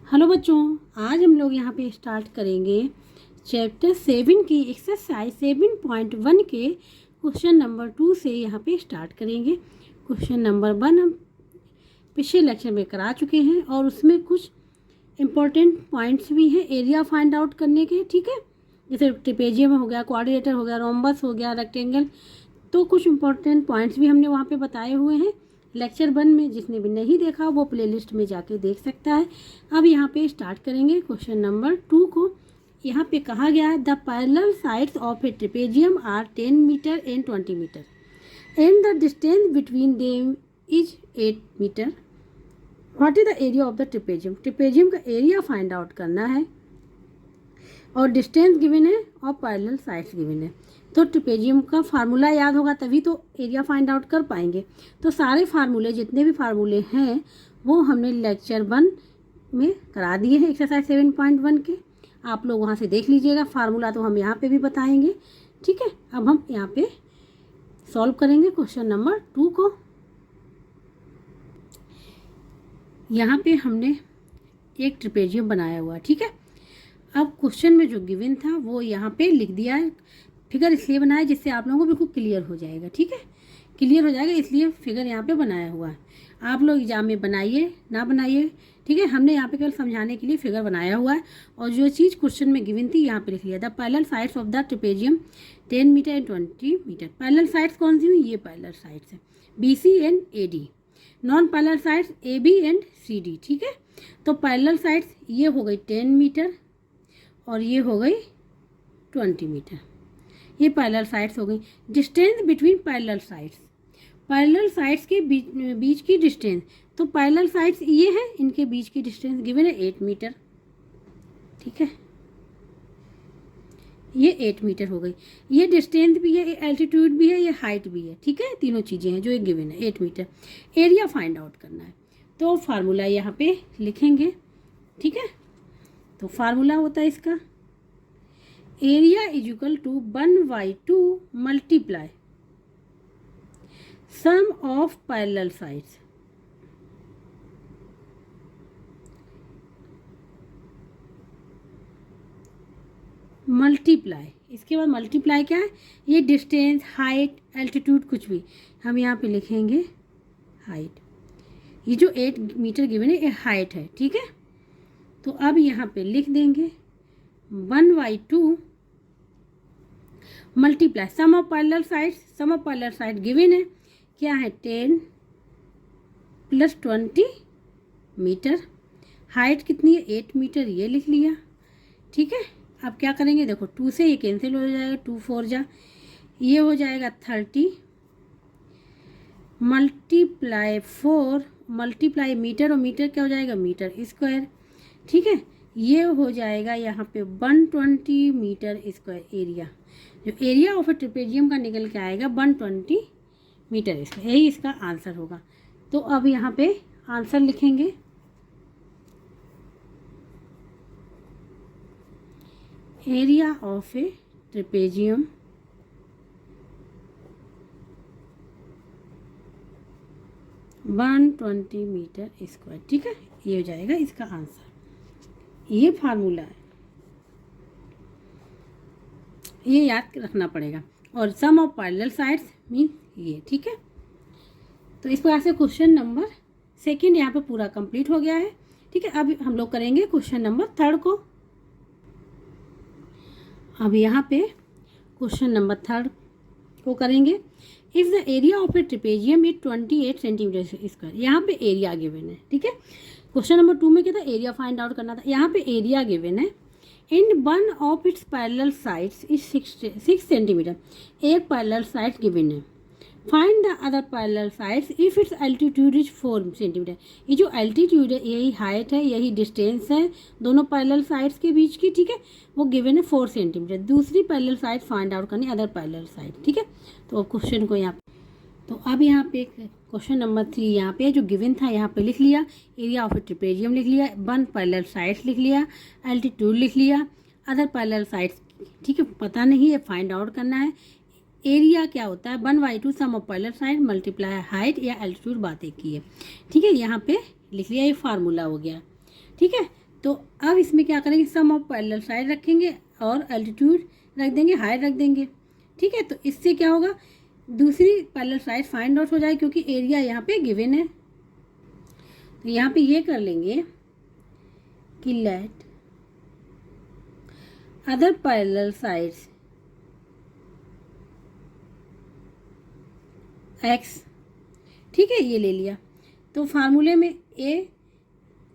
Hello बच्चों, आज हम लोग यहाँ पे स्टार्ट करेंगे चैप्टर 7 की एक्सरसाइज 7.1 के क्वेश्चन नंबर 2 से यहाँ पे स्टार्ट करेंगे। क्वेश्चन नंबर 1 हम पिछले लेक्चर में करा चुके हैं और उसमें कुछ इम्पोर्टेंट पॉइंट्स भी हैं एरिया फाइंड आउट करने के। ठीक है, जैसे ट्रिपेजियम हो गया, क्वाड्रिलेटरल हो गया, रोम्बस हो गया, रेक्टेंगल, तो कुछ इम्पोर्टेंट पॉइंट्स भी हमने वहाँ पे बताए हुए हैं लेक्चर 1 में। जिसने भी नहीं देखा वो प्लेलिस्ट में जाके देख सकता है। अब यहाँ पे स्टार्ट करेंगे क्वेश्चन नंबर 2 को। यहाँ पे कहा गया है the parallel sides of a trapezium are 10 metre and 20 metre and the distance between them is 8 metre. What is the area of the trapezium? Trapezium का एरिया फाइंड आउट करना है और डिस्टेंस गिवन है और पैरेलल साइड्स गिवन है। तो trapezium का formula याद होगा तभी तो एरिया फाइंड आउट कर पाएंगे। तो सारे फार्मूले, जितने भी फार्मूले हैं वो हमने लेक्चर 1 में करा दिए हैं एक्सरसाइज 7.1 के। आप लोग वहाँ से देख लीजिएगा। फार्मूला तो हम यहाँ पे भी बताएंगे। ठीक है, अब हम यहाँ पे सॉल्व करेंगे क्वेश्चन नंबर 2 को। यहाँ पे हमने एक ट्रिपेजियम बनाया हुआ है। ठीक है, अब क्वेश्चन में जो गिवन था वो यहाँ पे लिख दिया है। फिगर इसलिए बनाया जिससे आप लोगों को बिल्कुल क्लियर हो जाएगा। ठीक है, क्लियर हो जाएगा इसलिए फिगर यहाँ पे बनाया हुआ है। आप लोग एग्जाम में बनाइए ना बनाइए, ठीक है, हमने यहाँ पे केवल समझाने के लिए फिगर बनाया हुआ है। और जो चीज़ क्वेश्चन में गिवन थी यहाँ पे लिख लिया। The parallel sides of the trapezium 10 metre and 20 metre. Parallel sides कौन सी हुई? ये पैरेलल साइड्स है BC and AD। Non parallel sides AB and CD। ठीक है, तो पैरेलल साइड्स ये हो गई 10 मीटर और ये हो गई 20 मीटर। ये पैरेलल साइड्स हो गई। डिस्टेंस बिटवीन पैरेलल साइड्स के बीच की डिस्टेंस, तो पैरेलल साइड्स ये है, इनके बीच की डिस्टेंस गिवन है 8 मीटर। ठीक है, ये 8 मीटर हो गई। ये डिस्टेंस भी है, ये एल्टीट्यूड भी है, ये हाइट भी है। ठीक है, तीनों चीज़ें हैं जो एक गिवन है 8 मीटर। एरिया फाइंड आउट करना है तो फार्मूला यहाँ पे लिखेंगे। ठीक है, तो फार्मूला होता है इसका area is equal to 1/2 multiply sum of parallel sides multiply, इसके बाद मल्टीप्लाई क्या है? ये डिस्टेंस, हाइट, एल्टीट्यूड कुछ भी हम यहाँ पे लिखेंगे हाइट। ये जो 8 मीटर गिवन है ये हाइट है। ठीक है, तो अब यहाँ पे लिख देंगे 1/2 multiply sum of parallel sides. Sum of parallel side given है क्या है? 10 + 20 मीटर। हाइट कितनी है? 8 मीटर, ये लिख लिया। ठीक है, अब क्या करेंगे? देखो 2 से ये कैंसिल हो जाएगा, 2 4 जा, ये हो जाएगा 30 मल्टीप्लाई 4 मल्टीप्लाई मीटर, और मीटर क्या हो जाएगा? Metre square. ठीक है, ये हो जाएगा यहाँ पे 120 मीटर स्क्वायर एरिया। जो एरिया ऑफ ए ट्रिपेजियम का निकल के आएगा 120 मीटर स्क्वायर, यही इसका आंसर होगा। तो अब यहाँ पे आंसर लिखेंगे area of a trapezium one 20 metre square. ठीक है, ये हो जाएगा इसका आंसर। ये फार्मूला है, ये याद रखना पड़ेगा। और sum of parallel sides mean ये। ठीक है, तो इस प्रकार से क्वेश्चन नंबर 2 यहाँ पे पूरा कंप्लीट हो गया है। ठीक है, अब हम लोग करेंगे क्वेश्चन नंबर 3 को। अब यहाँ पे क्वेश्चन नंबर 3 को करेंगे। If the area of a trapezium is 28 centimetre square. यहाँ पे एरिया गिवन है। ठीक है, क्वेश्चन नंबर 2 में क्या था? एरिया फाइंड आउट करना था। यहाँ पे एरिया गिवन है। In one of its parallel sides is 6 centimetre. एक पैरेलल साइड गिवन है। Find the other parallel sides if it's altitude is 4 centimetre. ये जो एल्टीट्यूड है यही हाइट है, यही डिस्टेंस है दोनों पैरेलल साइड्स के बीच की। ठीक है, वो गिवन है 4 सेंटीमीटर। दूसरी पैरेलल साइड फाइंड आउट करनी, अदर पैरेलल साइड। ठीक है, तो क्वेश्चन को यहाँ, तो अब यहाँ पे क्वेश्चन नंबर 3 यहाँ पे जो गिवन था यहाँ पे लिख लिया। एरिया ऑफ ए ट्रिपेजियम लिख लिया, 1 पैरेलल साइड्स लिख लिया, एल्टीट्यूड लिख लिया, अदर पैरेलल साइड्स। ठीक है, पता नहीं है, फाइंड आउट करना है। एरिया क्या होता है? 1/2 sum of parallel side multiply height या एल्टीट्यूड बातें की है। ठीक है, यहाँ पे लिख लिया, ये फार्मूला हो गया। ठीक है, तो अब इसमें क्या करेंगे, सम ऑफ पैरेलल साइड रखेंगे और एल्टीट्यूड रख देंगे, हाइट रख देंगे। ठीक है, तो इससे क्या होगा, दूसरी पैरेलल साइड फाइंड आउट हो जाएगी क्योंकि एरिया यहाँ पे गिवन है। तो यहाँ पे ये कर लेंगे कि let other parallel sides x. ठीक है, ये ले लिया। तो फार्मूले में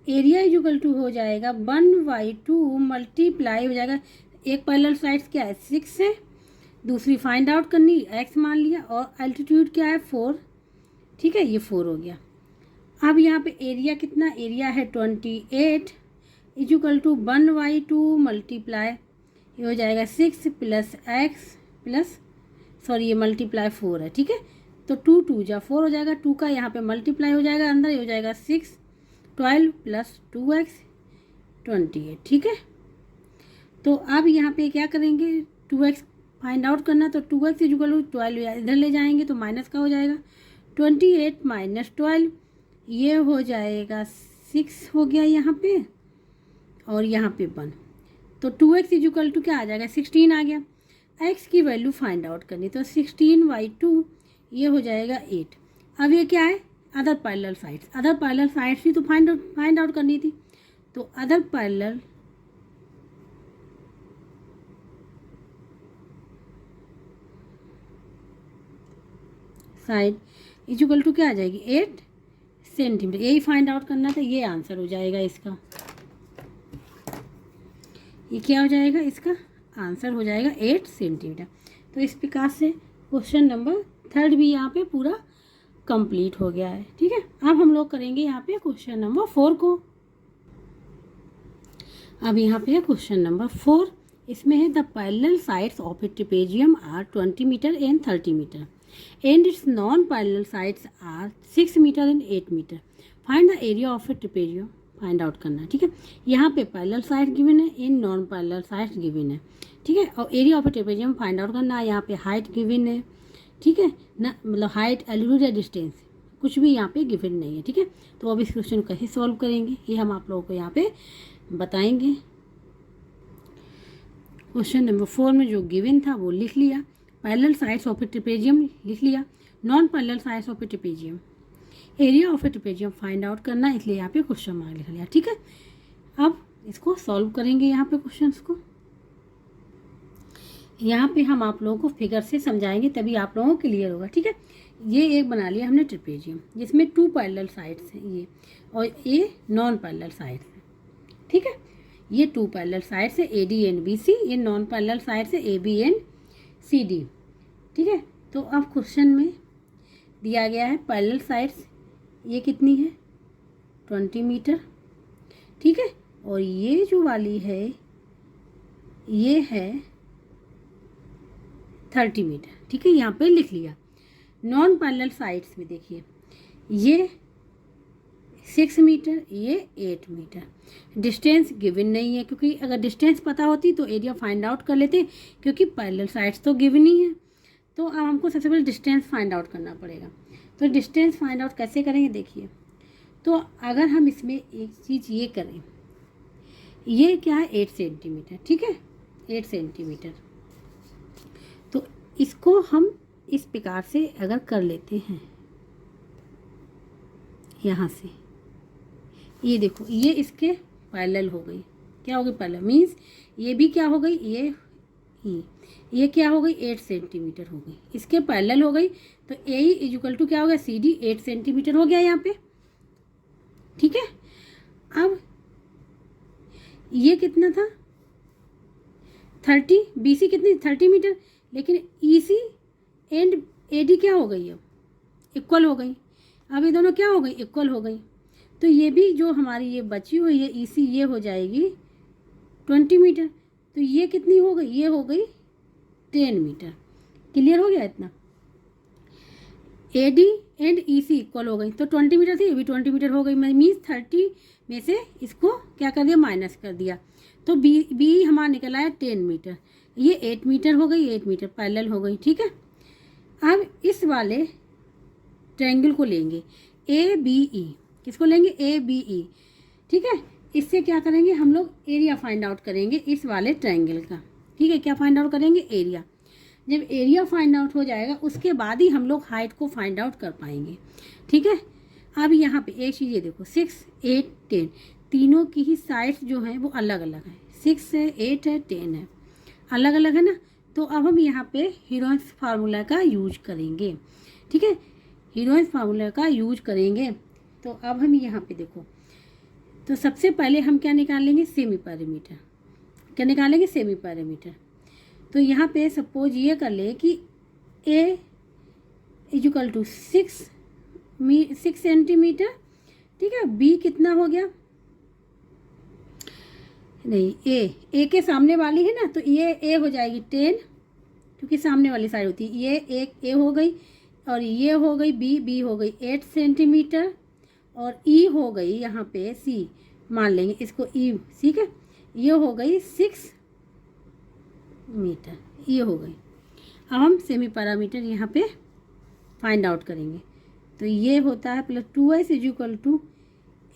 एरिया इक्वल टू हो जाएगा 1/2 मल्टीप्लाई हो जाएगा, एक पैरेलल साइड्स क्या है 6 है, दूसरी फाइंड आउट करनी x मान लिया, और एल्टीट्यूड क्या है 4। ठीक है, ये 4 हो गया। अब यहाँ पे एरिया कितना, एरिया है 28 इक्वल टू 1/2 मल्टीप्लाई, ये हो जाएगा 6 प्लस x प्लस सॉरी ये मल्टीप्लाई 4 है। ठीक है, तो 2 2 जा 4 हो जाएगा, 2 का यहाँ पे मल्टीप्लाई हो जाएगा अंदर, ये हो जाएगा 6 12 प्लस 2x 28। ठीक है, तो अब यहाँ पे क्या करेंगे, 2x फाइंड आउट करना, तो 2x इक्वल टू 12 इधर ले जाएंगे तो माइनस का हो जाएगा, 28 माइनस 12 ये हो जाएगा 6 हो गया यहाँ पे, और यहाँ पे 1, तो 2x इक्वल टू क्या आ जाएगा 16 आ गया। x की वैल्यू फाइंड आउट करनी, तो 16/2 ये हो जाएगा 8। अब ये क्या है, other parallel sides, other parallel sides भी तो फाइंड आउट करनी थी, तो other parallel side equal to क्या आ जाएगी 8 सेंटीमीटर, यही फाइंड आउट करना था, ये आंसर हो जाएगा इसका। ये क्या हो जाएगा, इसका आंसर हो जाएगा 8 सेंटीमीटर। तो इस प्रकार से क्वेश्चन नंबर 3 भी यहाँ पे पूरा कंप्लीट हो गया है। ठीक है, अब हम लोग करेंगे यहाँ पे क्वेश्चन नंबर 4 को। अब यहाँ पे है क्वेश्चन नंबर 4, इसमें है the parallel sides of a trapezium are 20 metre and 30 metre and its non parallel sides are 6 metre and 8 metre, find the area of a trapezium, find out करना है। ठीक है, यहाँ पे पैरेलल साइड गिवन है, in non parallel sides given है। ठीक है, और area of a trapezium find out करना है, यहाँ पे हाइट गिवन है। ठीक है ना, मतलब हाइट एल्टीट्यूड या डिस्टेंस कुछ भी यहाँ पे गिवन नहीं है। ठीक है, तो अब इस क्वेश्चन को कैसे सॉल्व करेंगे ये हम आप लोगों को यहाँ पे बताएंगे। क्वेश्चन नंबर 4 में जो गिवन था वो लिख लिया, parallel sides of a trapezium लिख लिया, non parallel sides of a trapezium, area of a trapezium find out करना, इसलिए यहाँ पे क्वेश्चन मार्क लिख लिया। ठीक है, अब इसको सॉल्व करेंगे यहाँ पे क्वेश्चंस को। यहाँ पे हम आप लोगों को फिगर से समझाएंगे तभी आप लोगों को क्लियर होगा। ठीक है, ये एक बना लिया हमने ट्रेपेजियम जिसमें 2 पैरेलल साइड्स हैं ये, और ये नॉन पैरेलल साइड्स हैं। ठीक है, ये 2 पैरेलल साइड्स है AD एंड BC, ये नॉन पैरेलल साइड्स है AB एंड CD। ठीक है, तो अब क्वेश्चन में दिया गया है पैरेलल साइड्स ये कितनी है 20 मीटर। ठीक है, और ये जो वाली है ये है 30 मीटर। ठीक है, यहाँ पे लिख लिया। नॉन पैरेलल साइड्स में देखिए ये 6 मीटर, ये 8 मीटर। डिस्टेंस गिवन नहीं है, क्योंकि अगर डिस्टेंस पता होती तो एरिया फाइंड आउट कर लेते, क्योंकि पैरेलल साइड्स तो गिवन ही है। तो अब हमको सबसे पहले डिस्टेंस फाइंड आउट करना पड़ेगा। तो डिस्टेंस फाइंड आउट कैसे करेंगे देखिए, तो अगर हम इसमें एक चीज़ ये करें, ये क्या है 8 सेंटीमीटर। ठीक है, 8 सेंटीमीटर, तो इसको हम इस प्रकार से अगर कर लेते हैं, यहाँ से ये देखो ये इसके पैरेलल हो गई, क्या हो गई पैरेलल, मीन्स ये भी क्या हो गई, ये क्या हो गई 8 सेंटीमीटर हो गई, इसके पैरेलल हो गई। तो ए इक्वल टू क्या हो गया CD 8 सेंटीमीटर हो गया यहाँ पे। ठीक है, अब ये कितना था 30, BC कितनी 30 मीटर, लेकिन EC एंड AD क्या हो गई, अब इक्वल हो गई। अब ये दोनों क्या हो गई, इक्वल हो गई। तो ये भी जो हमारी ये बची हुई है EC ये हो जाएगी 20 मीटर। तो ये कितनी हो गई, ये हो गई 10 मीटर। क्लियर हो गया इतना। AD एंड EC इक्वल हो गई, तो 20 मीटर थी, ये भी 20 मीटर हो गई। मीन्स 30 में से इसको क्या कर दिया, माइनस कर दिया। तो बी हमारा निकल आया 10 मीटर, ये 8 मीटर हो गई, 8 मीटर पैरेलल हो गई। ठीक है, अब इस वाले ट्रायंगल को लेंगे ABE, किसको लेंगे ABE। ठीक है, इससे क्या करेंगे हम लोग, एरिया फाइंड आउट करेंगे इस वाले ट्रायंगल का। ठीक है, क्या फाइंड आउट करेंगे, एरिया। जब एरिया फाइंड आउट हो जाएगा उसके बाद ही हम लोग हाइट को फाइंड आउट कर पाएंगे। ठीक है, अब यहाँ पे एक चीज़ ये देखो, 6, 8, 10 तीनों की ही साइड्स जो हैं वो अलग अलग हैं। 6 है, 8 है, 10 है, अलग अलग है ना। तो अब हम यहाँ पे हीरोइंस फार्मूला का यूज करेंगे। ठीक है, हीरोइंस फार्मूला का यूज करेंगे। तो अब हम यहाँ पे देखो, तो सबसे पहले हम क्या निकालेंगे, सेमी पैरामीटर। क्या निकालेंगे, सेमी पैरामीटर। तो यहाँ पे सपोज ये कर ले कि ए इक्वल टू 6 सेंटीमीटर। ठीक है, बी कितना हो गया, नहीं ए के सामने वाली है ना, तो ये ए हो जाएगी 10, क्योंकि सामने वाली साइड होती है। ये एक ए हो गई, और ये हो गई बी हो गई 8 सेंटीमीटर, और ई हो गई यहाँ पे सी, मान लेंगे इसको ई। ठीक है, ये हो गई 6 मीटर, ये हो गई। अब हम सेमी पैरामीटर यहाँ पे फाइंड आउट करेंगे। तो ये होता है +2s equal to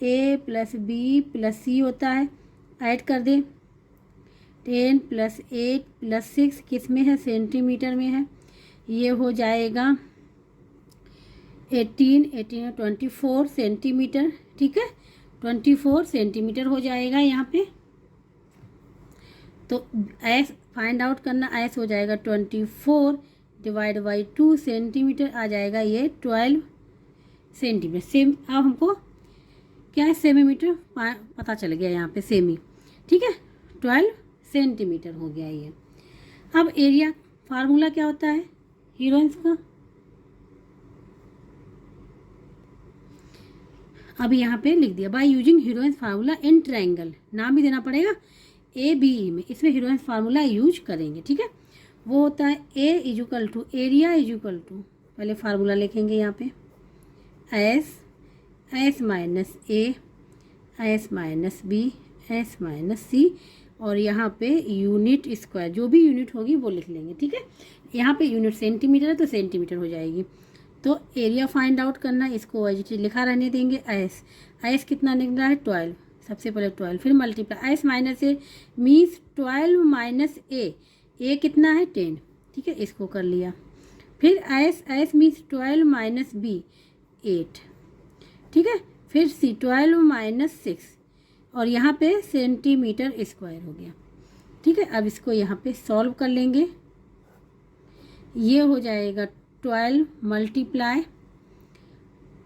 a plus B plus c होता है। ऐड कर दे, 10 + 8 + 6 किस में है, सेंटीमीटर में है। ये हो जाएगा 18 24 सेंटीमीटर। ठीक है, 24 सेंटीमीटर हो जाएगा यहाँ पे। तो एस फाइंड आउट करना, एस हो जाएगा 24 / 2 सेंटीमीटर, आ जाएगा ये 12 सेंटीमीटर। सेम अब हमको क्या है, सेमीमीटर पता चल गया यहाँ पे, सेमी। ठीक है, 12 सेंटीमीटर हो गया ये। अब एरिया फार्मूला क्या होता है हीरोइंस का, अब यहाँ पे लिख दिया, by using heroines formula in triangle. नाम भी देना पड़ेगा ABE में, इसमें हीरोइंस फार्मूला यूज करेंगे। ठीक है, वो होता है A equal to area equal to, पहले फार्मूला लिखेंगे यहाँ पे, S minus A, S minus B, S minus C, और यहाँ पे यूनिट स्क्वायर, जो भी यूनिट होगी वो लिख लेंगे। ठीक है, यहाँ पे यूनिट सेंटीमीटर है तो सेंटीमीटर हो जाएगी। तो एरिया फाइंड आउट करना, इसको एज इट इज लिखा रहने देंगे। एस कितना निकला है, 12, सबसे पहले 12, फिर मल्टीप्लाई एस माइनस ए मीन्स 12 माइनस ए कितना है 10। ठीक है, इसको कर लिया। फिर एस मीन्स 12 माइनस बी 8। ठीक है, फिर सी 12 माइनस 6, और यहाँ पे सेंटीमीटर स्क्वायर हो गया। ठीक है, अब इसको यहाँ पे सॉल्व कर लेंगे। ये हो जाएगा 12 multiply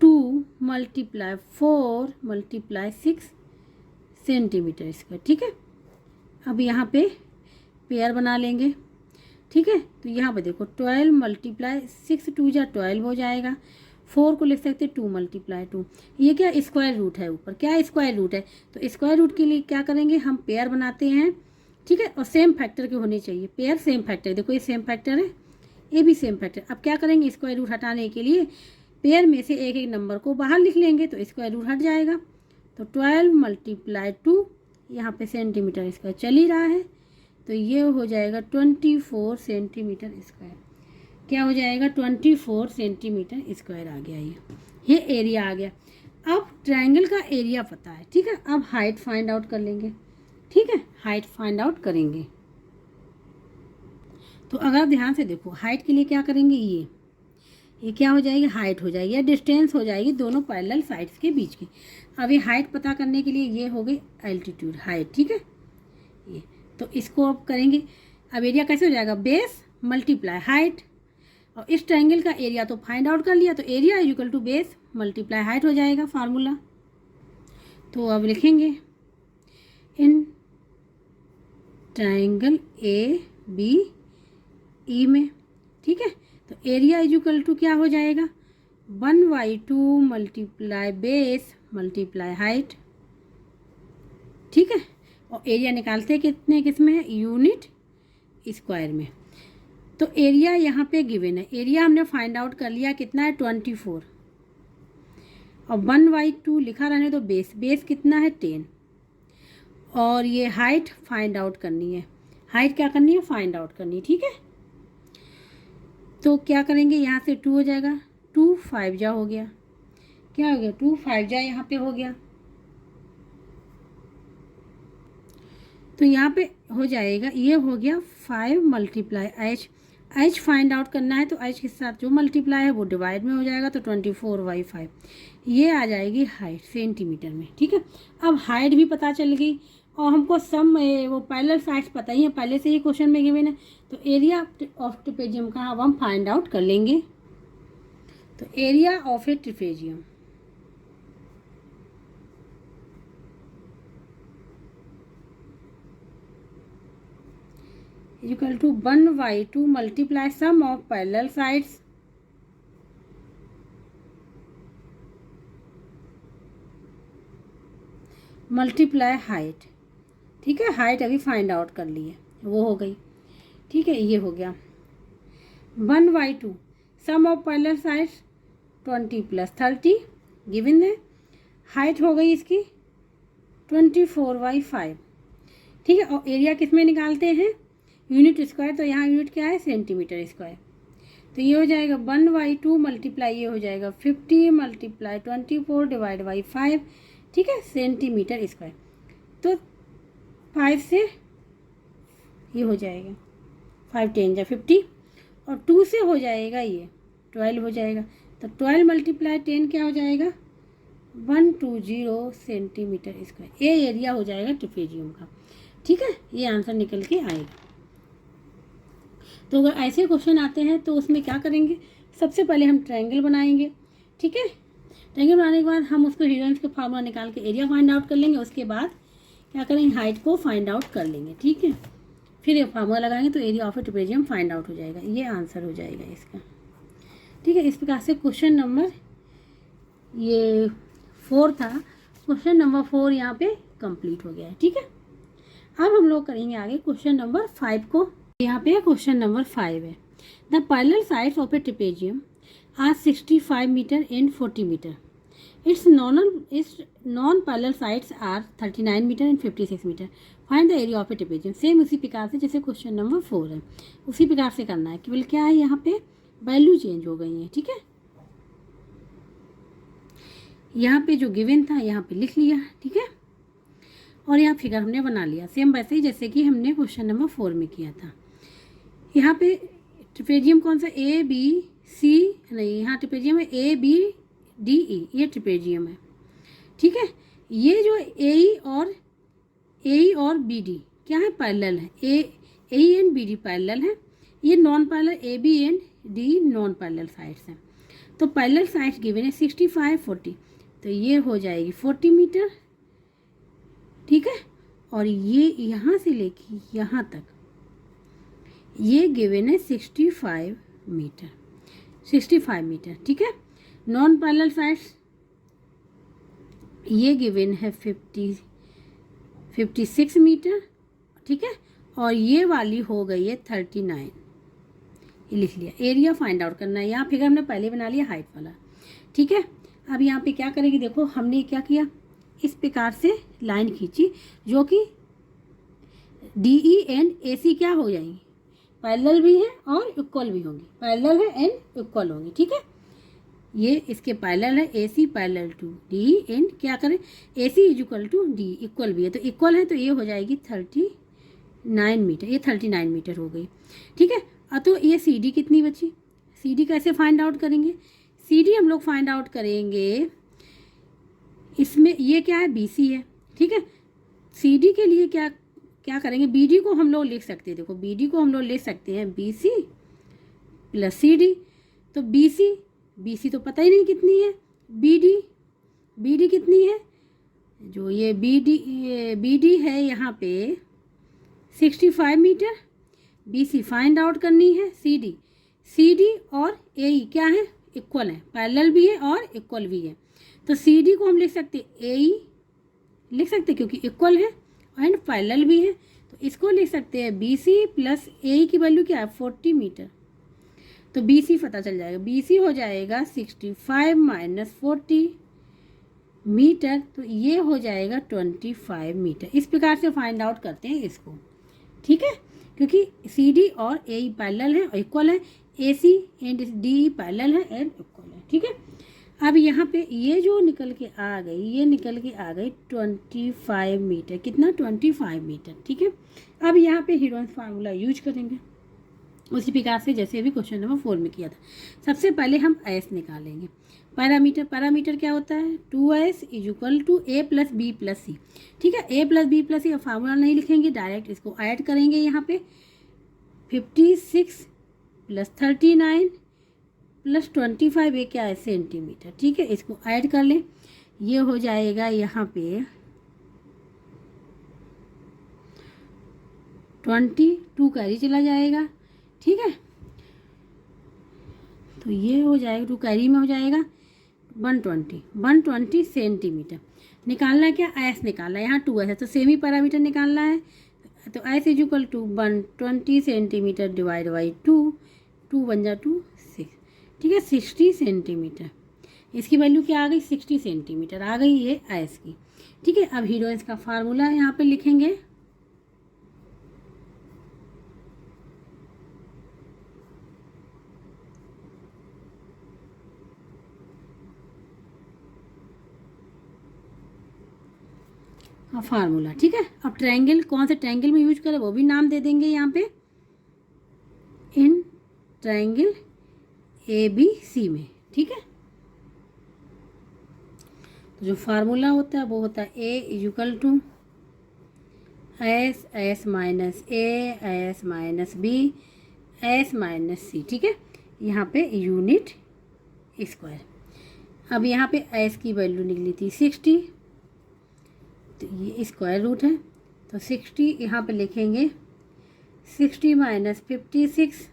2 multiply 4 multiply 6 centimetre square. ठीक है, अब यहाँ पे पेयर बना लेंगे। ठीक है, तो यहाँ पे देखो 12 मल्टीप्लाई 6 2 जा 12 हो जाएगा। 4 को लिख सकते 2 मल्टीप्लाई 2, ये क्या स्क्वायर रूट है, ऊपर क्या स्क्वायर रूट है, तो स्क्वायर रूट के लिए क्या करेंगे, हम पेयर बनाते हैं। ठीक है, और सेम फैक्टर के होने चाहिए, पेयर सेम फैक्टर, देखो ये सेम फैक्टर है, ये भी सेम फैक्टर। अब क्या करेंगे, स्क्वायर रूट हटाने के लिए पेयर में से एक एक नंबर को बाहर लिख लेंगे, तो स्क्वायर रूट हट जाएगा। तो 12 मल्टीप्लाई 2, यहाँ पे सेंटीमीटर स्क्वायर चल ही रहा है, तो ये हो जाएगा 24 सेंटीमीटर स्क्वायर। क्या हो जाएगा, 24 सेंटीमीटर स्क्वायर आ गया। ये एरिया आ गया। अब ट्रायंगल का एरिया पता है। ठीक है, अब हाइट फाइंड आउट कर लेंगे। ठीक है, हाइट फाइंड आउट करेंगे। तो अगर ध्यान से देखो, हाइट के लिए क्या करेंगे, ये क्या हो जाएगी, हाइट हो जाएगी, या डिस्टेंस हो जाएगी दोनों पैरेलल साइड्स के बीच की। अब ये हाइट पता करने के लिए ये हो गई एल्टीट्यूड, हाइट। ठीक है, ये तो इसको अब करेंगे। अब एरिया कैसे हो जाएगा, बेस मल्टीप्लाई हाइट, और इस ट्रायंगल का एरिया तो फाइंड आउट कर लिया, तो area equal to base multiply height हो जाएगा फार्मूला। तो अब लिखेंगे इन ट्रायंगल ABE में। ठीक है, तो एरिया इक्वल टू क्या हो जाएगा, 1/2 मल्टीप्लाई बेस मल्टीप्लाई हाइट। ठीक है, और एरिया निकालते कितने किसमें है, यूनिट स्क्वायर में। तो एरिया यहाँ पे गिवन है, एरिया हमने फाइंड आउट कर लिया, कितना है 24, और 1/2 लिखा रहने तो बेस कितना है 10, और ये हाइट फाइंड आउट करनी है। हाइट क्या करनी है, फाइंड आउट करनी है। ठीक है, तो क्या करेंगे, यहाँ से 2 हो जाएगा, 2 5 जा हो गया, क्या हो गया 2 5 जा यहाँ पे हो गया। तो यहाँ पे हो जाएगा, ये हो गया 5 मल्टीप्लाई एच फाइंड आउट करना है, तो एच के साथ जो मल्टीप्लाई है वो डिवाइड में हो जाएगा, तो 24/5 ये आ जाएगी हाइट सेंटीमीटर में। ठीक है, अब हाइट भी पता चल गई और हमको सम वो पैरेलल साइड्स पता ही है, पहले से ही क्वेश्चन में गिवन है। तो एरिया ऑफ ट्रेपेजियम का अब हम फाइंड आउट कर लेंगे। तो area of a trapezium equal to 1/2 multiply sum of parallel sides multiply height. ठीक है, हाइट अभी फाइंड आउट कर ली है, वो हो गई। ठीक है, ये हो गया 1/2 sum of parallel sides 20 + 30 given है। हाइट हो गई इसकी 24/5। ठीक है, और एरिया किस में निकालते हैं, यूनिट स्क्वायर, तो यहाँ यूनिट क्या है, सेंटीमीटर स्क्वायर। तो ये हो जाएगा 1/2 मल्टीप्लाई, ये हो जाएगा 50 मल्टीप्लाई 24 डिवाइड बाई 5। ठीक है, सेंटीमीटर स्क्वायर। तो 5 से ये हो जाएगा 5 10 जा 50 और 2 से हो जाएगा ये 12 हो जाएगा। तो 12 मल्टीप्लाई 10 क्या हो जाएगा, 120 सेंटीमीटर स्क्वायर। ये एरिया हो जाएगा ट्रेपेजियम का। ठीक है, ये आंसर निकल के आएगा। तो अगर ऐसे क्वेश्चन आते हैं तो उसमें क्या करेंगे, सबसे पहले हम ट्रायंगल बनाएंगे। ठीक है, ट्रायंगल बनाने के बाद हम उसको हीरोइंस के फार्मूला निकाल के एरिया फाइंड आउट कर लेंगे। उसके बाद क्या करेंगे, हाइट को फाइंड आउट कर लेंगे। ठीक है, फिर ये फार्मूला लगाएंगे तो area of a trapezium find out हो जाएगा। ये आंसर हो जाएगा इसका। ठीक है, इस प्रकार से क्वेश्चन नंबर ये 4 था, क्वेश्चन नंबर 4 यहाँ पे कंप्लीट हो गया है। ठीक है, अब हम लोग करेंगे आगे क्वेश्चन नंबर 5 को। यहाँ पे क्वेश्चन नंबर 5 है, the parallel sides of a trapezium are 65 metre and 40 metre. Its non parallel sides are 39 metre and 56 metre. Find the area of a trapezium. Same उसी प्रकार से जैसे क्वेश्चन नंबर 4 है, उसी प्रकार से करना है, केवल क्या है यहाँ पे वैल्यू चेंज हो गई है। ठीक है, यहाँ पे जो गिवन था यहाँ पे लिख लिया। ठीक है, और यहाँ फिगर हमने बना लिया सेम वैसे ही जैसे कि हमने क्वेश्चन नंबर 4 में किया था। यहाँ पे ट्रेपेजियम कौन सा, ए बी सी नहीं, यहाँ ट्रेपेजियम है ABDE, ये ट्रेपेजियम है। ठीक है, ये जो AE और BD क्या है, पैरेलल है। AE एंड BD पैरेलल है, ये non parallel AB and D non parallel sides हैं। तो पैरेलल साइड्स गिवन है 65 40, तो ये हो जाएगी 40 मीटर। ठीक है, और ये यहाँ से लेके यहाँ तक ये गिवन है 65 मीटर। ठीक है, नॉन पैरेलल साइड्स ये गिवन है 56 मीटर। ठीक है, और ये वाली हो गई है 39, ये लिख लिया। एरिया फाइंड आउट करना है, यहाँ फिगर हमने पहले बना लिया हाइट वाला। ठीक है, अब यहाँ पे क्या करेंगे, देखो हमने क्या किया, इस प्रकार से लाइन खींची जो कि DE एंड AC क्या हो जाएंगी, पैरेलल भी है और इक्वल भी होंगी, पैरेलल है एंड इक्वल होंगी। ठीक है, ये इसके पैरेलल है, AC parallel to DE and क्या करें, AC equal to DE equal भी है, तो इक्वल है, तो ये हो जाएगी 39 मीटर, ये 39 मीटर हो गई। ठीक है, तो ये CD कितनी बची, CD कैसे फाइंड आउट करेंगे, CD हम लोग फाइंड आउट करेंगे, इसमें ये क्या है BC है। ठीक है, CD के लिए क्या करेंगे, BD को हम लोग लिख सकते हैं, देखो BD को हम लोग लिख सकते हैं BC + CD। तो BC तो पता ही नहीं कितनी है, BD कितनी है, जो ये BD है यहाँ पे 65 मीटर। BC फाइंड आउट करनी है, CD और AE क्या है, इक्वल है, पैरेलल भी है और इक्वल भी है। तो CD को हम लिख सकते हैं AE लिख सकते हैं क्योंकि इक्वल है एंड पैरेलल भी है, तो इसको लिख सकते हैं BC + AE की वैल्यू क्या है 40 मीटर। तो BC पता चल जाएगा, BC हो जाएगा 65 - 40 मीटर, तो ये हो जाएगा 25 मीटर। इस प्रकार से फाइंड आउट करते हैं इसको। ठीक है, क्योंकि CD और AE पैरेलल है और इक्वल है, AC एंड DE पैरेलल है एंड इक्वल है। ठीक है, अब यहाँ पे ये जो निकल के आ गई, ये निकल के आ गई 25 मीटर। कितना? 25 मीटर। ठीक है, अब यहाँ पे हीरोइंस फार्मूला यूज करेंगे उसी प्रकार से जैसे अभी क्वेश्चन नंबर 4 में किया था। सबसे पहले हम एस निकालेंगे। पैरामीटर क्या होता है? 2s equal to a plus B plus C. ठीक है, a plus B plus C. Formula नहीं लिखेंगे, डायरेक्ट इसको ऐड करेंगे। यहाँ पे 56 प्लस 39 प्लस 25, ये क्या है? सेंटीमीटर। ठीक है, इसको ऐड कर लें, ये हो जाएगा यहाँ पे 22 कैरी चला जाएगा। ठीक है, तो ये हो जाएगा 2 कैरी में हो जाएगा 120 सेंटीमीटर। निकालना है क्या? एस निकालना है। यहाँ 2s है तो सेमी पैरामीटर निकालना है। तो s is equal to 120 centimetre divide by 2 बन जा 2 6। ठीक है, 60 सेंटीमीटर। इसकी वैल्यू क्या आ गई? 60 सेंटीमीटर आ गई ये एस की। ठीक है, अब हीरोइंस का फार्मूला यहाँ पे लिखेंगे। फार्मूला। ठीक है, अब ट्रायंगल कौन से ट्रायंगल में यूज करें वो भी नाम दे देंगे यहाँ पे। इन ट्रायंगल ABC में। ठीक है, तो जो फार्मूला होता है वो होता है A equal to S minus S minus B S minus C. ठीक है, यहाँ पे यूनिट स्क्वायर। अब यहाँ पे एस की वैल्यू निकली थी 60, तो ये स्क्वायर रूट है, तो 60 यहाँ पे लिखेंगे। 60 माइनस 56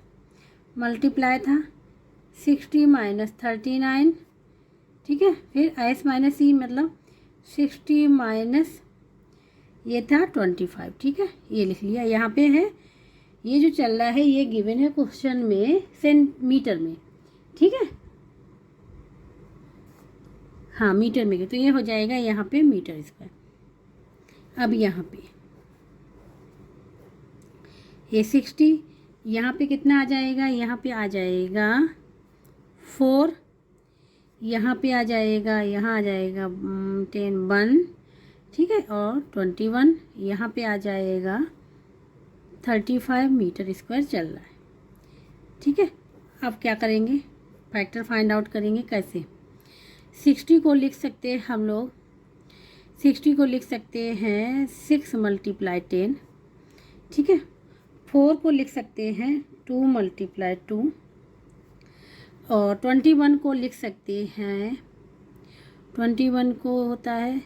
मल्टीप्लाई था 60 माइनस 39। ठीक है, फिर एस माइनस सी मतलब 60 माइनस ये था 25। ठीक है, ये लिख लिया। यहाँ पे है, ये जो चल रहा है ये गिवन है क्वेश्चन में सेंटीमीटर में। ठीक है, हाँ मीटर में, तो ये हो जाएगा यहाँ पे मीटर स्क्वायर। अब यहाँ पे ये 60, यहाँ पे कितना आ जाएगा? यहाँ पे आ जाएगा 4, यहाँ पे आ जाएगा, यहाँ आ जाएगा 10 1। ठीक है, और 21 यहाँ पे आ जाएगा 35 मीटर स्क्वायर चल रहा है। ठीक है, अब क्या करेंगे? फैक्टर फाइंड आउट करेंगे। कैसे? 60 को लिख सकते हैं हम लोग, 60 को लिख सकते हैं 6 मल्टीप्लाई 10। ठीक है, 4 को लिख सकते हैं 2 मल्टीप्लाई 2, और 21 को लिख सकते हैं, 21 को होता है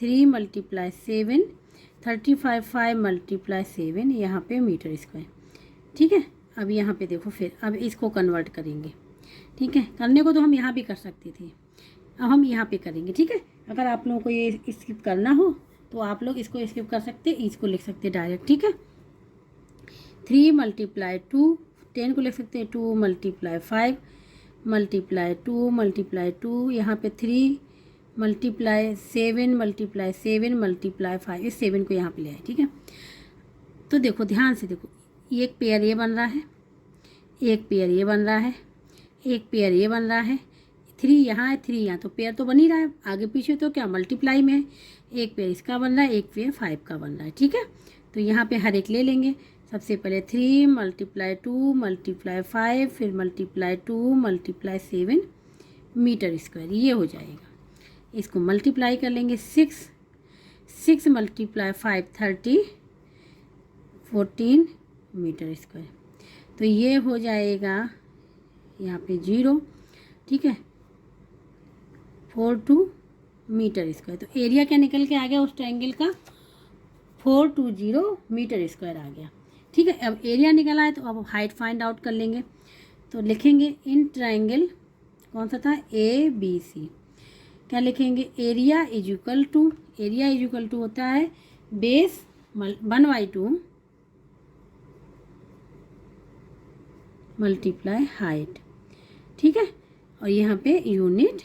3 मल्टीप्लाई 7, 35 5 मल्टीप्लाई 7 यहाँ पे मीटर स्क्वायर। ठीक है, अब यहाँ पे देखो, फिर अब इसको कन्वर्ट करेंगे। ठीक है, करने को तो हम यहाँ भी कर सकते थे, अब हम यहाँ पे करेंगे। ठीक है, अगर आप लोगों को ये स्किप करना हो तो आप लोग इसको स्किप कर सकते, इसको लिख सकते डायरेक्ट। ठीक है, 3 मल्टीप्लाई 2, 10 को लिख सकते हैं 2 मल्टीप्लाई 5 मल्टीप्लाई 2 मल्टीप्लाई 2, यहाँ पे 3 मल्टीप्लाई 7 मल्टीप्लाई 7 मल्टीप्लाई 5, इस 7 को यहाँ पे ले आए। ठीक है, तो देखो ध्यान से देखो, एक पेयर ये बन रहा है, एक पेयर ये बन रहा है, एक पेयर ये बन रहा है, 3 यहाँ है 3 यहाँ, तो पेयर तो बन ही रहा है। आगे पीछे तो क्या मल्टीप्लाई में है, एक पेयर इसका बन रहा है, एक पेयर 5 का बन रहा है। ठीक है, तो यहाँ पे हर एक ले लेंगे। सबसे पहले 3 मल्टीप्लाई 2 मल्टीप्लाई 5 फिर मल्टीप्लाई 2 मल्टीप्लाई 7 मीटर स्क्वायर, ये हो जाएगा। इसको मल्टीप्लाई कर लेंगे 6 मल्टीप्लाई 5 30 14 मीटर स्क्वायर, तो ये हो जाएगा यहाँ पे 0। ठीक है, 42 मीटर स्क्वायर, तो एरिया क्या निकल के आ गया उस ट्रायंगल का? 420 मीटर स्क्वायर आ गया। ठीक है, अब एरिया निकला है तो अब हाइट फाइंड आउट कर लेंगे। तो लिखेंगे इन ट्रायंगल, कौन सा था? ABC। क्या लिखेंगे? Area is equal to, area is equal to होता है बेस 1/2 मल्टीप्लाई हाइट। ठीक है, और यहाँ पे यूनिट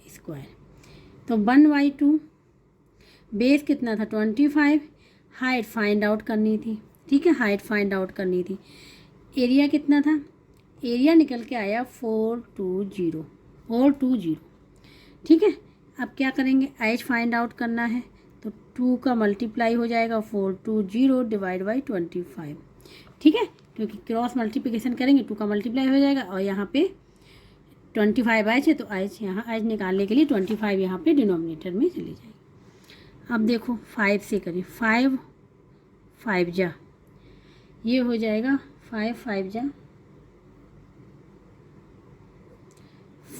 स्क्वायर, तो 1/2 बेस कितना था? 25, हाइट फाइंड आउट करनी थी। ठीक है, हाइट फाइंड आउट करनी थी। एरिया कितना था? एरिया निकल के आया 420। ठीक है, अब क्या करेंगे, एच फाइंड आउट करना है, तो 2 का मल्टीप्लाई हो जाएगा 420 डिवाइड बाई 25, ठीक है, क्योंकि क्रॉस मल्टीप्लिकेशन करेंगे 2 का मल्टीप्लाई हो जाएगा और यहाँ पे 25 एच है, तो एच यहाँ एच निकालने के लिए 25 यहाँ पे डिनोमिनेटर में चली जाएगी। अब देखो 5 से करें, 5 5 जा, ये हो जाएगा 5 5 जा,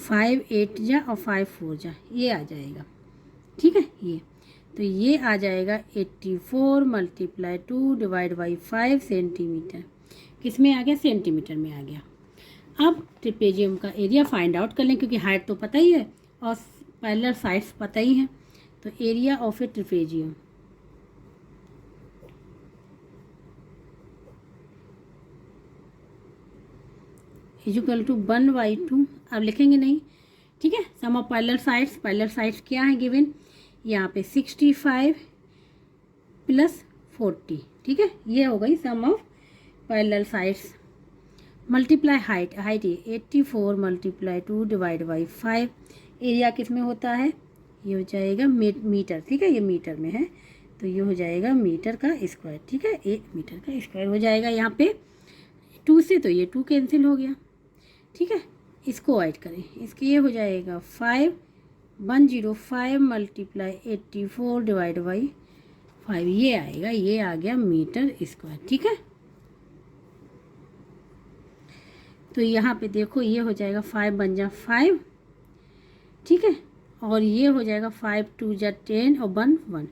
5 8 जा और 5 4 जा, ये आ जाएगा, ठीक है। ये तो ये आ जाएगा 84 मल्टीप्लाई 2 डिवाइड बाई 5 सेंटीमीटर, किस में आ गया, सेंटीमीटर में आ गया। अब ट्रिपेजियम का एरिया फाइंड आउट कर लें, क्योंकि हाइट तो पता ही है और पैरेलल साइड्स पता ही हैं, तो area of a trapezium is equal to 1/2, अब लिखेंगे नहीं, ठीक है। सम ऑफ पैरेलल साइड्स क्या है गिवन, यहाँ पे 65 प्लस 40, ठीक है, ये हो गई sum of parallel sides. Multiply height ये 84 मल्टीप्लाई 2 डिवाइड बाई 5, एरिया किस में होता है, ये हो जाएगा मीटर, ठीक है, ये मीटर में है, तो ये हो जाएगा मीटर का स्क्वायर, ठीक है, 1 मीटर का स्क्वायर हो जाएगा। यहाँ पे 2 से तो ये 2 कैंसिल हो गया, ठीक है, इसको ऐड करें, इसके ये हो जाएगा 105 मल्टीप्लाई 84 डिवाइड बाई 5, ये आएगा, ये आ गया मीटर स्क्वायर, ठीक है। तो यहाँ पे देखो ये हो जाएगा 5 बन जा 5, ठीक है, और ये हो जाएगा 5 2 जा 10 और 1 1,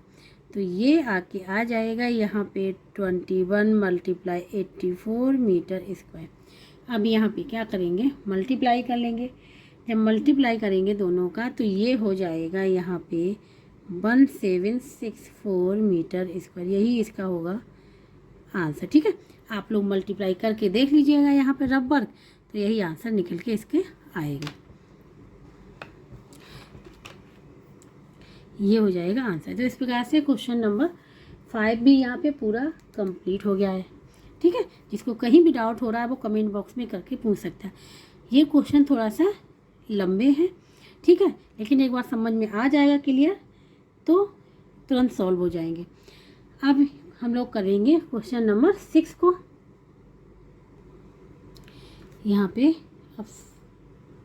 तो ये आके आ जाएगा यहाँ पे 21 मल्टीप्लाई 84 मीटर स्क्वायर। अब यहाँ पे क्या करेंगे, मल्टीप्लाई कर लेंगे, जब मल्टीप्लाई करेंगे दोनों का तो ये हो जाएगा यहाँ पे 1764 मीटर स्क्वायर, यही इसका होगा आंसर, ठीक है। आप लोग मल्टीप्लाई करके देख लीजिएगा यहाँ पे रफ वर्क, तो यही आंसर निकल के इसके आएगा, ये हो जाएगा आंसर। तो इस प्रकार से क्वेश्चन नंबर 5 भी यहाँ पे पूरा कंप्लीट हो गया है, ठीक है। जिसको कहीं भी डाउट हो रहा है वो कमेंट बॉक्स में करके पूछ सकता है। ये क्वेश्चन थोड़ा सा लंबे हैं, ठीक है, लेकिन एक बार समझ में आ जाएगा क्लियर तो तुरंत सॉल्व हो जाएंगे। अब हम लोग करेंगे क्वेश्चन नंबर 6 को, यहाँ पे अब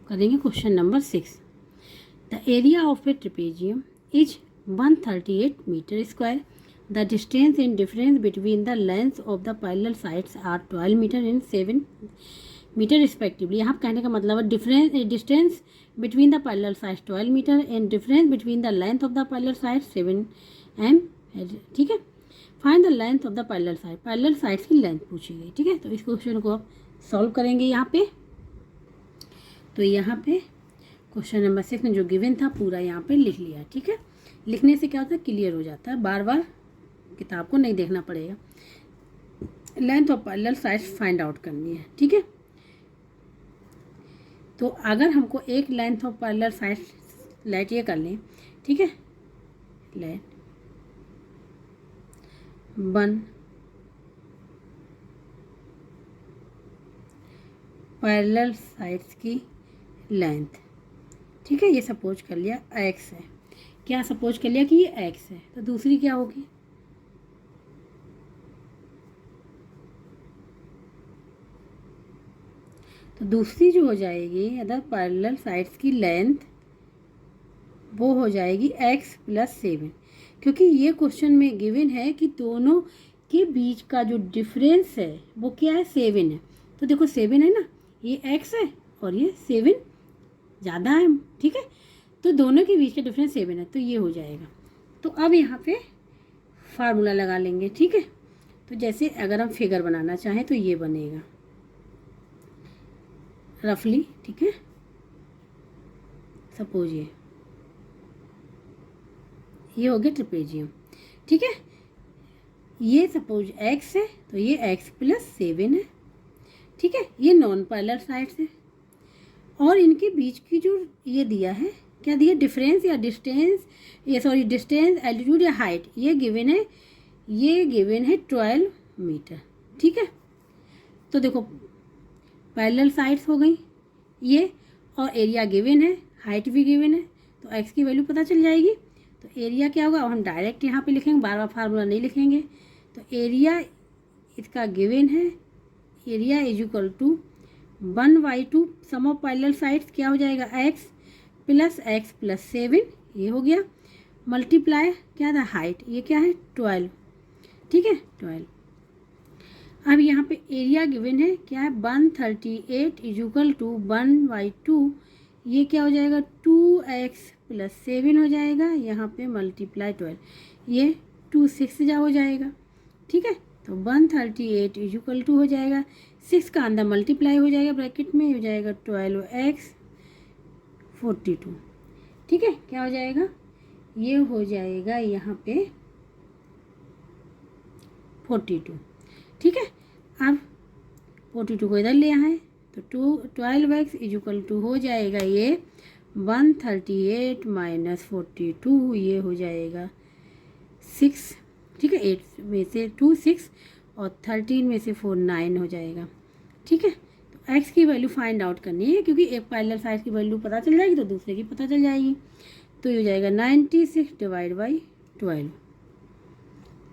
करेंगे question number 6। The area of a trapezium is 138 metre square, the distance in difference between the lengths of the parallel sides are 12 meter and 7 meter respectively। यहाँ कहने का मतलब है distance between the parallel sides 12 meter and difference between the length of the parallel sides 7 m, ठीक है। Find the length of the parallel sides की length पूछी गई, ठीक है। तो इस क्वेश्चन को आप सॉल्व करेंगे यहाँ पे, तो यहाँ पे क्वेश्चन नंबर 6 में जो गिवन था पूरा यहाँ पे लिख लिया, ठीक है। लिखने से क्या होता है, क्लियर हो जाता है, बार बार किताब को नहीं देखना पड़ेगा। Length of parallel sides find out करनी है, ठीक है। तो अगर हमको एक length of parallel sides let ये कर लें, ठीक है, लेट 1 पैरेलल साइड्स की लेंथ, ठीक है, ये सपोज कर लिया x है, क्या सपोज कर लिया कि ये x है, तो दूसरी क्या होगी, तो दूसरी जो हो जाएगी अदर पैरेलल साइड्स की लेंथ वो हो जाएगी x + 7, क्योंकि ये क्वेश्चन में गिवन है कि दोनों के बीच का जो डिफरेंस है वो क्या है, 7 है। तो देखो 7 है ना, ये x है और ये 7 ज़्यादा है, ठीक है, तो दोनों के बीच का डिफरेंस 7 है, तो ये हो जाएगा। तो अब यहाँ पे फार्मूला लगा लेंगे, ठीक है। तो जैसे अगर हम फिगर बनाना चाहें तो ये बनेगा रफली, ठीक है, सपोज ये हो गया ट्रिपेजियम, ठीक है। ये सपोज x है तो ये x + 7 है, ठीक है, ये नॉन पैरेलल साइड्स है और इनके बीच की जो ये दिया है, क्या दिया, डिफरेंस या डिस्टेंस, ये सॉरी डिस्टेंस एल्टीट्यूड या हाइट, ये गिवन है 12 मीटर, ठीक है। तो देखो पैरेलल साइड्स हो गई ये, और एरिया गिवन है, हाइट भी गिवन है, तो एक्स की वैल्यू पता चल जाएगी। तो एरिया क्या होगा, अब हम डायरेक्ट यहाँ पे लिखेंगे, बार बार फार्मूला नहीं लिखेंगे। तो एरिया इसका गिवन है, area is equal to 1/2 sum of parallel sides क्या हो जाएगा, x प्लस 7 ये हो गया, मल्टीप्लाई क्या था हाइट, ये क्या है 12, ठीक है 12। अब यहाँ पे एरिया गिवन है क्या है 138 इज इक्वल टू 1/2, ये क्या हो जाएगा 2x प्लस 7 हो जाएगा, यहाँ पे मल्टीप्लाई 12, ये 2 6 जा हो जाएगा, ठीक है। तो 138 इज इक्वल टू हो जाएगा 6 का अंदर मल्टीप्लाई हो जाएगा ब्रैकेट में, हो जाएगा 12x 42, ठीक है। क्या हो जाएगा, ये हो जाएगा यहाँ पे 42, ठीक है। अब 42 को इधर ले आए तो 12x इज इक्वल टू हो जाएगा ये 138 माइनस 42, ये हो जाएगा 6, ठीक है। 8 में से 2 6 और 13 में से 4 9 हो जाएगा, ठीक है। तो x की वैल्यू फाइंड आउट करनी है, क्योंकि एक पैरेलल साइड की वैल्यू पता चल जाएगी तो दूसरे की पता चल जाएगी। तो ये हो जाएगा 96 डिवाइड बाई 12,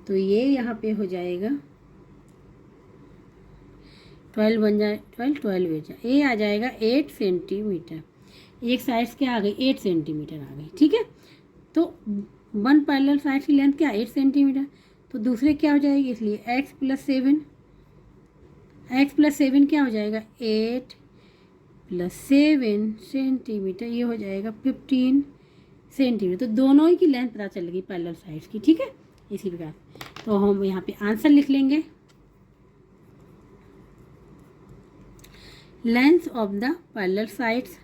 तो ये यहाँ पे हो जाएगा 12 बन जाए 12 हो जाए, ये आ जाएगा 8 सेंटीमीटर, एक साइड क्या आ गई 8 सेंटीमीटर आ गई, ठीक है। तो वन पैरेलल साइड की लेंथ क्या 8 सेंटीमीटर, तो दूसरे क्या हो जाएगी, इसलिए x प्लस 7 क्या हो जाएगा 8 प्लस 7 सेंटीमीटर, ये हो जाएगा 15 सेंटीमीटर। तो दोनों ही की लेंथ पता चल गई पैरेलल साइड्स की, ठीक है। इसी प्रकार तो हम यहाँ पे आंसर लिख लेंगे, length of the parallel sides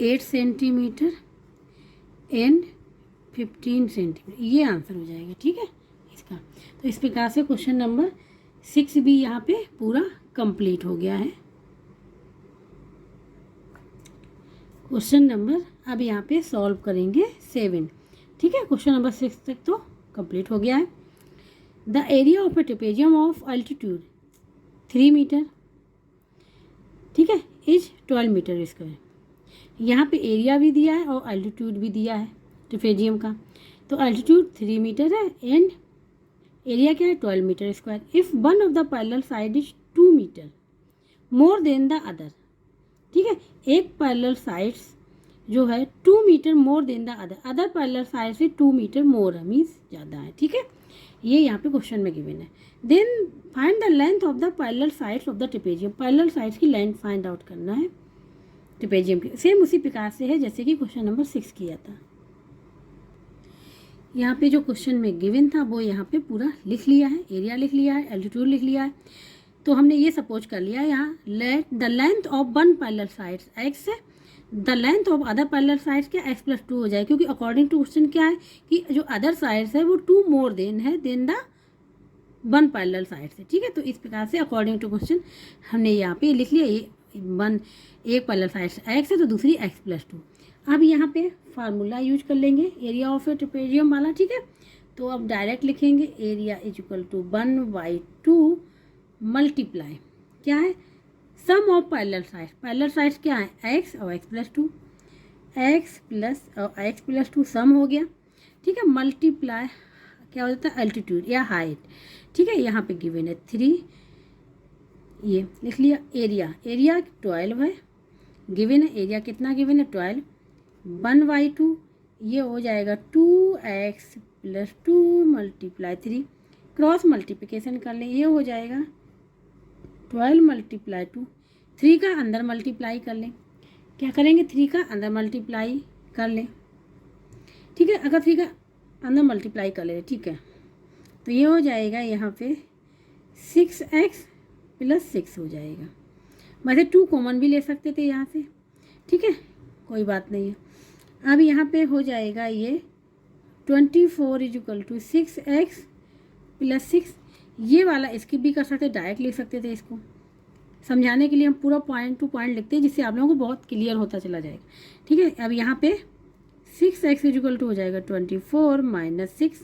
eight centimetre and 15 centimetre, ये आंसर हो जाएगा, ठीक है इसका। तो इस प्रकार से क्वेश्चन नंबर 6 भी यहाँ पे पूरा कंप्लीट हो गया है। क्वेश्चन नंबर अब यहाँ पे सॉल्व करेंगे 7, ठीक है। क्वेश्चन नंबर 6 तक तो कंप्लीट हो गया है। The area of a trapezium of altitude 3 metre, ठीक है, इज 12 मीटर स्क्वायर। यहाँ पे एरिया भी दिया है और एल्टीट्यूड भी दिया है ट्रेपेजियम का। तो एल्टीट्यूड 3 मीटर है एंड एरिया क्या है 12 metre square. If one of the parallel side is 2 metre more than the other, ठीक है। एक पैरेलल साइड्स जो है 2 metre more than the other parallel side से 2 मीटर मोर है, मीन्स ज़्यादा है, ठीक है। ये यहाँ पे क्वेश्चन में गिवन है। Then find the length of the parallel sides of the trapezium, parallel sides की लेंथ फाइंड आउट करना है ट्रेपेजियम की। सेम उसी प्रकार से है जैसे कि क्वेश्चन नंबर 6 किया था। यहाँ पे जो क्वेश्चन में गिवन था वो यहाँ पे पूरा लिख लिया है, एरिया लिख लिया है, एल्टीट्यूड लिख लिया है। तो हमने ये सपोज कर लिया यहाँ let the length of one parallel sides x है, the length of other parallel sides क्या x + 2 हो जाए, क्योंकि अकॉर्डिंग टू क्वेश्चन क्या है कि जो अदर साइड्स है वो 2 मोर देन है than the one parallel side से, ठीक है। तो इस प्रकार से अकॉर्डिंग टू क्वेश्चन हमने यहाँ पे लिख लिया, ये एक पैरेलल साइड x है तो दूसरी x + 2। अब यहाँ पे फार्मूला यूज कर लेंगे एरिया ऑफ ए ट्रेपेजियम वाला, ठीक है। तो अब डायरेक्ट लिखेंगे area is equal to 1/2 multiply क्या है sum of parallel sides, parallel sides क्या है x और x + 2, x + 2 सम हो गया, ठीक है। मल्टीप्लाई क्या हो जाता है एल्टीट्यूड या हाइट, ठीक है। यहाँ पे गिवन है 3, ये लिख लिया। एरिया 12 है, गिवन है एरिया कितना गिवन है 12, 1/2 ये हो जाएगा 2x + 2 मल्टीप्लाई 3, क्रॉस मल्टीप्लिकेशन कर लें, ये हो जाएगा 12 मल्टीप्लाई 2, 3 का अंदर मल्टीप्लाई कर लें, क्या करेंगे 3 का अंदर मल्टीप्लाई कर लें, ठीक है। अगर 3 का अंदर मल्टीप्लाई कर ले, ठीक है, तो ये हो जाएगा यहाँ पे 6x + 6 हो जाएगा। वैसे 2 कॉमन भी ले सकते थे यहाँ से, ठीक है, कोई बात नहीं है। अब यहाँ पे हो जाएगा ये 24 = 6x + 6, ये वाला स्किप भी कर सकते, डायरेक्ट लिख सकते थे। इसको समझाने के लिए हम पूरा पॉइंट टू पॉइंट लिखते हैं जिससे आप लोगों को बहुत क्लियर होता चला जाएगा, ठीक है। अब यहाँ पे 6x इक्वल टू हो जाएगा 24 माइनस 6,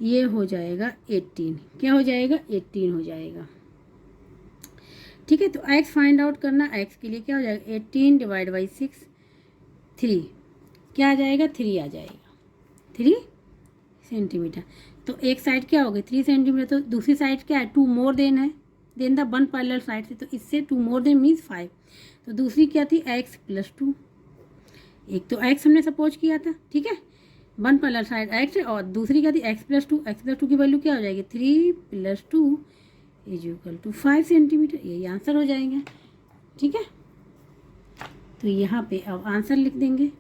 ये हो जाएगा 18। क्या हो जाएगा? 18 हो जाएगा। ठीक है, तो x फाइंड आउट करना, x के लिए क्या हो जाएगा? 18 डिवाइड बाई 6, 3। क्या आ जाएगा? 3 आ जाएगा, 3 सेंटीमीटर। तो एक साइड क्या हो गई? 3 सेंटीमीटर। तो दूसरी साइड क्या है? 2 मोर देन है, than the one parallel side से, तो इससे 2 मोर देन मीन्स 5। तो दूसरी क्या थी? x plus 2। एक तो x हमने सपोज किया था, ठीक है, वन पैरेलल साइड x है, और दूसरी क्या थी? x plus 2। x प्लस 2 की वैल्यू क्या हो जाएगी? 3 plus 2 is equal to 5 centimetre. यही आंसर हो जाएंगे। ठीक है, तो यहाँ पे अब आंसर लिख देंगे।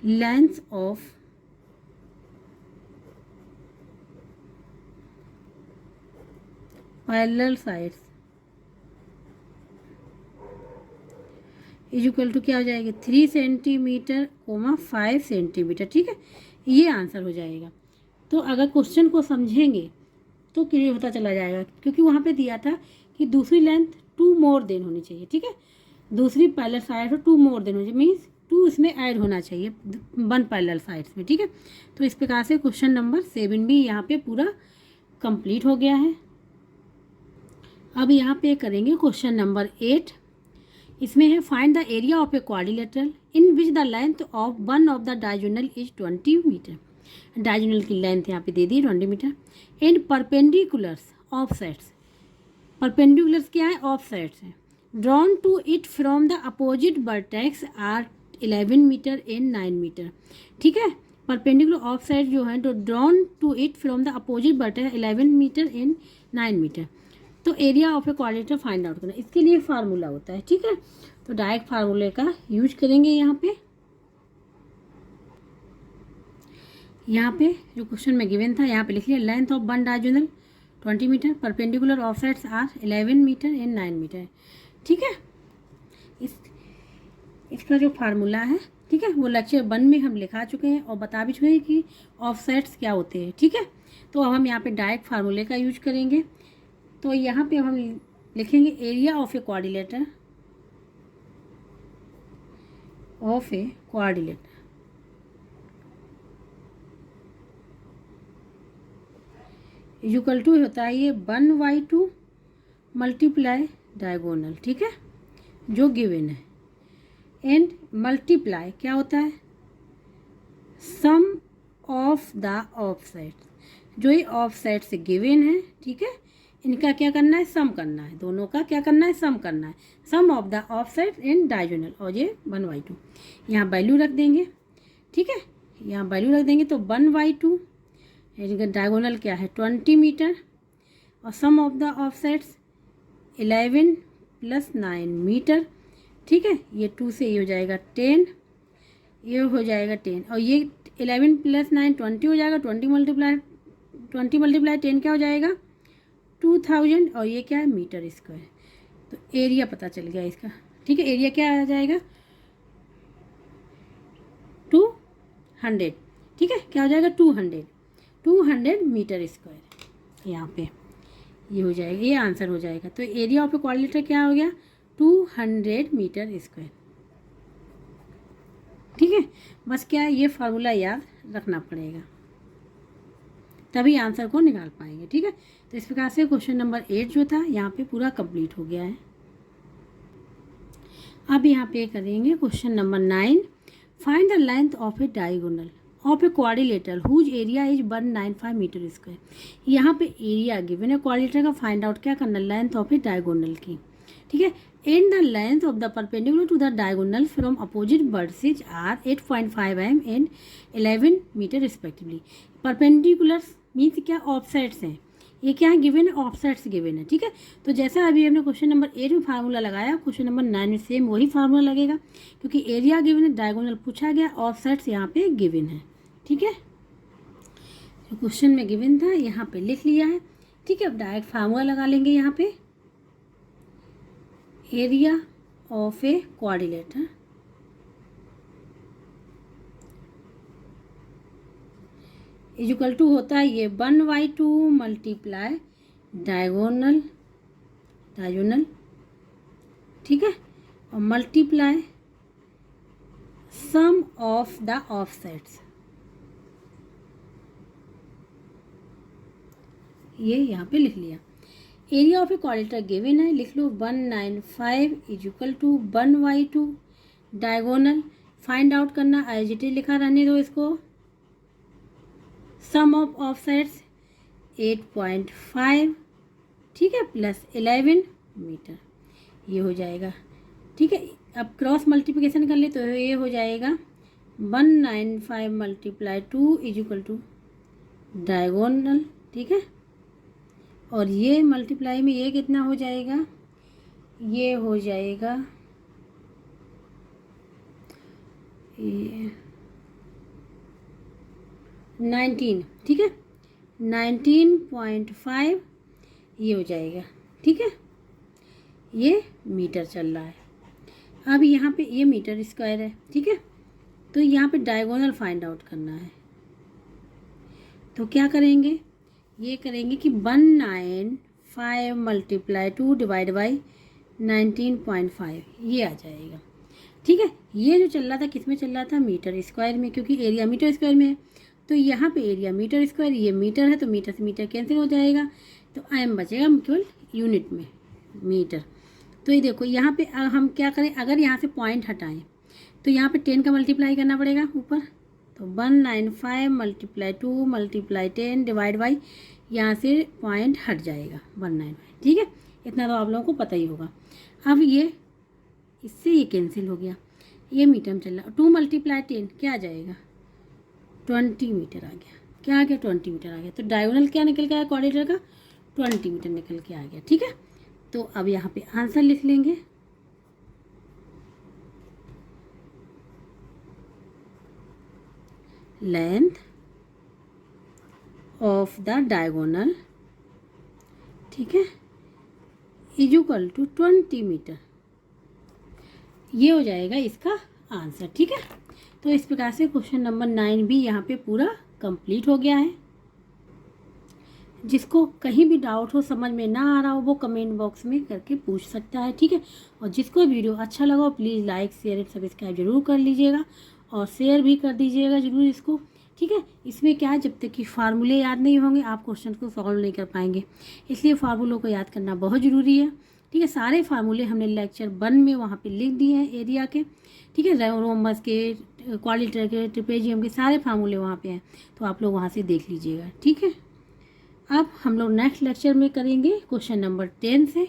Length of parallel sides is equal to क्या हो जाएगी? 3 सेंटीमीटर 5 सेंटीमीटर। ठीक है, ये आंसर हो जाएगा। तो अगर क्वेश्चन को समझेंगे तो क्लियर होता चला जाएगा, क्योंकि वहाँ पे दिया था कि दूसरी लेंथ 2 मोर देन होनी चाहिए। ठीक है, दूसरी पैरेलल साइड हो 2 मोर देन होनी चाहिए, मीन्स 2 इसमें ऐड होना चाहिए वन पैरेलल साइड्स में। ठीक है, तो इस प्रकार से क्वेश्चन नंबर 7 भी यहाँ पे पूरा कंप्लीट हो गया है। अब यहाँ पे करेंगे क्वेश्चन नंबर 8। इसमें है find the area of a quadrilateral in which the length of one of the diagonal is 20 metre. Diagonal की लेंथ यहाँ पे दे दी 20 metre. And perpendiculars offsets, perpendiculars क्या है? ऑफसेट्स है। Drawn to it from the opposite vertex are 11 metre and 9 metre. ठीक है, परपेंडिकुलर ऑफसेट जो है तो drawn to it from the opposite vertex 11 metre and 9 metre. तो area of a quadrilateral find out करना, इसके लिए फार्मूला होता है। ठीक है, तो डायरेक्ट फार्मूले का यूज करेंगे। यहाँ पे जो क्वेश्चन में गिवन था यहाँ पे लिख लिया, length of one diagonal 20 metre, perpendicular offsets are 11 metre and 9 metre. ठीक है, इसका जो फार्मूला है, ठीक है, वो लेक्चर 1 में हम लिखा चुके हैं और बता भी चुके हैं कि ऑफसेट्स क्या होते हैं। ठीक है, तो अब हम यहाँ पे डायरेक्ट फार्मूले का यूज करेंगे। तो यहाँ पे हम लिखेंगे area of a quadrilateral equal to होता है ये 1/2 मल्टीप्लाई डायगोनल। ठीक है, जो गिवन है, एंड मल्टीप्लाई क्या होता है? सम ऑफ द ऑफसेट्स, जो ये ऑफसेट्स गिवन है। ठीक है, इनका क्या करना है? सम करना है, दोनों का क्या करना है? सम करना है। Sum of the offset and diagonal, और ये 1/2 यहाँ वैल्यू रख देंगे। ठीक है, यहाँ वैल्यू रख देंगे, तो 1/2 डायगोनल क्या है? 20 मीटर, और सम ऑफ द ऑफसेट्स 11 प्लस 9 मीटर। ठीक है, ये 2 से ये हो जाएगा 10, ये हो जाएगा 10, और ये 11 प्लस 9 20 हो जाएगा। 20 मल्टीप्लाई 10 क्या हो जाएगा? 2000, और ये क्या है? Metre square. तो एरिया पता चल गया इसका। ठीक है, एरिया क्या आ जाएगा? 200। ठीक है, क्या हो जाएगा? 200 मीटर स्क्वायर। यहाँ पे ये हो जाएगा, ये आंसर हो जाएगा। तो एरिया ऑफ ए क्वाड्रिलेटर क्या हो गया? 200 मीटर स्क्वायर। ठीक है, बस क्या है, ये फार्मूला याद रखना पड़ेगा, तभी आंसर को निकाल पाएंगे। ठीक है, तो इस प्रकार से क्वेश्चन नंबर 8 जो था यहाँ पे पूरा कंप्लीट हो गया है। अब यहाँ पे करेंगे question number 9। Find the length of a diagonal of a quadrilateral whose area is 195 metre square. यहाँ पे एरिया गिवन है क्वाड्रिलेटर का, फाइंड आउट क्या करना? लेंथ ऑफ ए डायगोनल की। ठीक है, and the length of the perpendicular to the diagonal from opposite vertices are 8.5 mm and 11 metre respectively. Perpendiculars means क्या? ऑफसेट्स हैं। ये क्या है? गिवन है, ऑफसेट्स गिवन है। ठीक है, तो जैसा अभी हमने क्वेश्चन नंबर 8 में फार्मूला लगाया, क्वेश्चन नंबर 9 में सेम वही फार्मूला लगेगा, क्योंकि एरिया गिवन है, डायगोनल पूछा गया, ऑफसेट्स यहाँ पे गिवन है। ठीक है, जो क्वेश्चन में गिवन था यहाँ पे लिख लिया है। ठीक है, अब डायरेक्ट फार्मूला लगा लेंगे यहाँ पे। Area of a quadrilateral equal to होता है ये 1/2 मल्टीप्लाई डायगोनल। ठीक है, और multiply sum of the offsets, ये यहाँ पे लिख लिया। Area of a quadrilateral given है, लिख लो 195 is equal to 1/2। Diagonal find out करना, एज इट इज लिखा रहने दो इसको। सम ऑफ ऑफसेट्स 8.5, ठीक है, प्लस 11 मीटर, ये हो जाएगा। ठीक है, अब क्रॉस मल्टीप्लिकेशन कर ले तो ये हो जाएगा 195 multiply 2 is equal to diagonal, ठीक है, और ये मल्टीप्लाई में ये कितना हो जाएगा, ये हो जाएगा ये 19, ठीक है, 19.5 ये हो जाएगा। ठीक है, ये मीटर चल रहा है। अब यहाँ पे ये मीटर स्क्वायर है, ठीक है, तो यहाँ पे डायगोनल फाइंड आउट करना है। तो क्या करेंगे, ये करेंगे कि 195 मल्टीप्लाई 2 डिवाइड बाई 19.5, ये आ जाएगा। ठीक है, ये जो चल रहा था किस में चल रहा था, मीटर स्क्वायर में, क्योंकि एरिया मीटर स्क्वायर में है। तो यहाँ पे एरिया मीटर स्क्वायर, ये मीटर है तो मीटर से मीटर कैंसिल हो जाएगा, तो एम बचेगा केवल यूनिट में मीटर। तो ये देखो यहाँ पे हम क्या करें, अगर यहाँ से पॉइंट हटाएं तो यहाँ पे 10 का मल्टीप्लाई करना पड़ेगा ऊपर, तो 195 मल्टीप्लाई 2 मल्टीप्लाई 10 डिवाइड बाई, यहाँ से पॉइंट हट जाएगा 195। ठीक है, इतना तो आप लोगों को पता ही होगा। अब ये इससे ये कैंसिल हो गया, ये मीटर में चल रहा, 2 मल्टीप्लाई 10 क्या आ जाएगा, 20 मीटर आ गया। क्या आ गया, 20 मीटर आ गया। तो डायगोनल क्या निकल के आया क्वाड्रेटर का, 20 मीटर निकल के आ गया। ठीक है, तो अब यहाँ पे आंसर लिख लेंगे। लेंथ ऑफ द डायगोनल, ठीक है, इज इक्वल टू 20 मीटर, ये हो जाएगा इसका आंसर। ठीक है, तो इस प्रकार से क्वेश्चन नंबर 9 भी यहाँ पे पूरा कंप्लीट हो गया है। जिसको कहीं भी डाउट हो, समझ में ना आ रहा हो, वो कमेंट बॉक्स में करके पूछ सकता है। ठीक है, और जिसको वीडियो अच्छा लगा हो please like share and subscribe जरूर कर लीजिएगा, और शेयर भी कर दीजिएगा ज़रूर इसको। ठीक है, इसमें क्या है, जब तक कि फार्मूले याद नहीं होंगे आप क्वेश्चन को सॉल्व नहीं कर पाएंगे, इसलिए फार्मूलों को याद करना बहुत ज़रूरी है। ठीक है, सारे फार्मूले हमने लेक्चर 1 में वहाँ पे लिख दिए हैं एरिया के। ठीक है, रोमबस के, क्वाड्रेटर के, ट्रेपेजियम के सारे फार्मूले वहाँ पे हैं, तो आप लोग वहाँ से देख लीजिएगा। ठीक है, अब हम लोग नेक्स्ट लेक्चर में करेंगे क्वेश्चन नंबर 10 से।